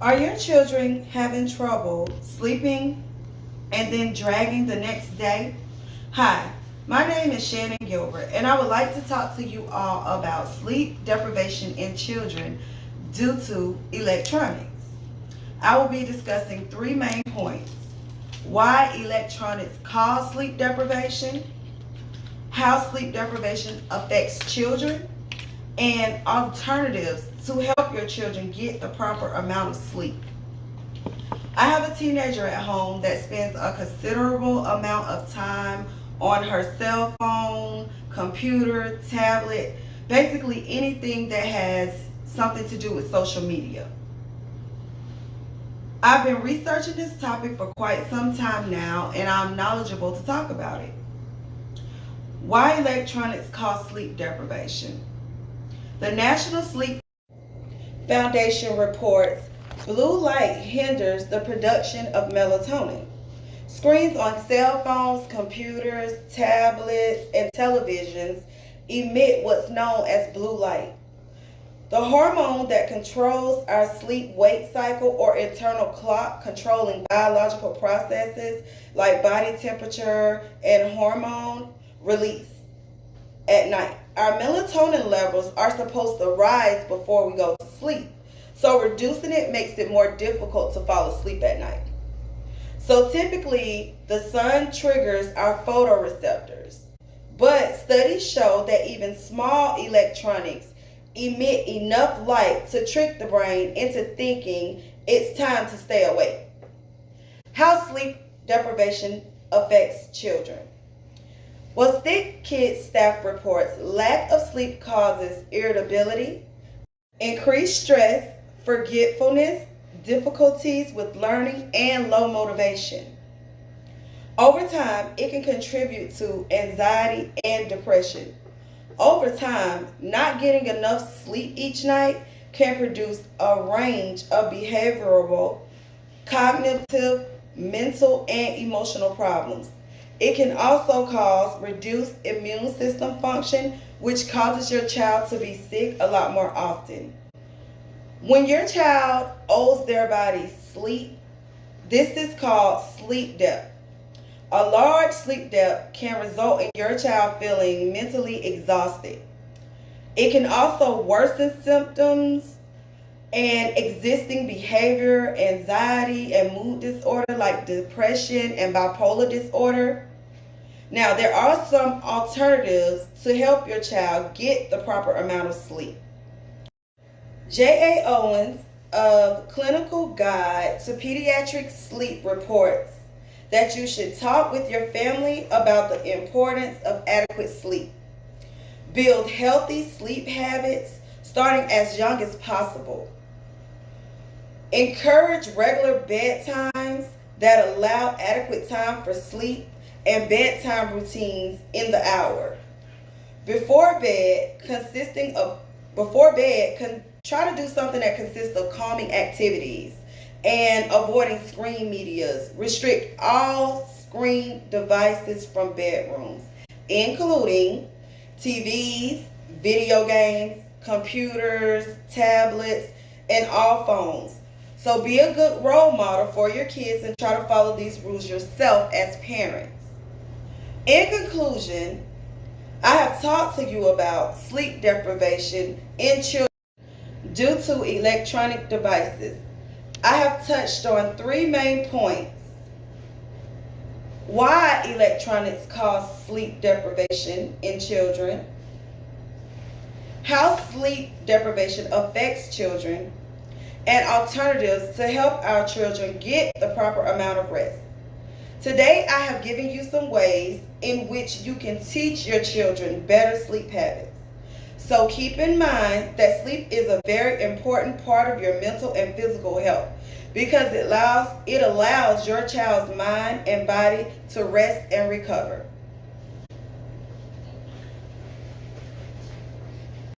Are your children having trouble sleeping and then dragging the next day? Hi, my name is Shannon Gilbert, and I would like to talk to you all about sleep deprivation in children due to electronics. I will be discussing three main points: why electronics cause sleep deprivation, how sleep deprivation affects children, and alternatives to help your children get the proper amount of sleep. I have a teenager at home that spends a considerable amount of time on her cell phone, computer, tablet, basically anything that has something to do with social media. I've been researching this topic for quite some time now, and I'm knowledgeable to talk about it. Why electronics cause sleep deprivation? The National Sleep Foundation reports blue light hinders the production of melatonin. Screens on cell phones, computers, tablets, and televisions emit what's known as blue light. The hormone that controls our sleep-wake cycle or internal clock controlling biological processes like body temperature and hormone release at night. Our melatonin levels are supposed to rise before we go to sleep, so reducing it makes it more difficult to fall asleep at night. So typically, the sun triggers our photoreceptors, but studies show that even small electronics emit enough light to trick the brain into thinking it's time to stay awake. How sleep deprivation affects children. Well, Sick Kids staff reports lack of sleep causes irritability, increased stress, forgetfulness, difficulties with learning, and low motivation. Over time, it can contribute to anxiety and depression. Over time, not getting enough sleep each night can produce a range of behavioral, cognitive, mental, and emotional problems. It can also cause reduced immune system function, which causes your child to be sick a lot more often. When your child owes their body sleep, this is called sleep debt. A large sleep debt can result in your child feeling mentally exhausted. It can also worsen symptoms and existing behavior, anxiety, and mood disorder like depression and bipolar disorder. Now, there are some alternatives to help your child get the proper amount of sleep. J.A. Owens of Clinical Guide to Pediatric Sleep reports that you should talk with your family about the importance of adequate sleep. Build healthy sleep habits starting as young as possible. Encourage regular bedtimes that allow adequate time for sleep and bedtime routines in the hour. Before bed, try to do something that consists of calming activities and avoiding screen medias. Restrict all screen devices from bedrooms, including TVs, video games, computers, tablets, and all phones. So be a good role model for your kids and try to follow these rules yourself as parents. In conclusion, I have talked to you about sleep deprivation in children due to electronic devices. I have touched on three main points: why electronics cause sleep deprivation in children, how sleep deprivation affects children, and alternatives to help our children get the proper amount of rest. Today, I have given you some ways in which you can teach your children better sleep habits. So keep in mind that sleep is a very important part of your mental and physical health because it allows your child's mind and body to rest and recover.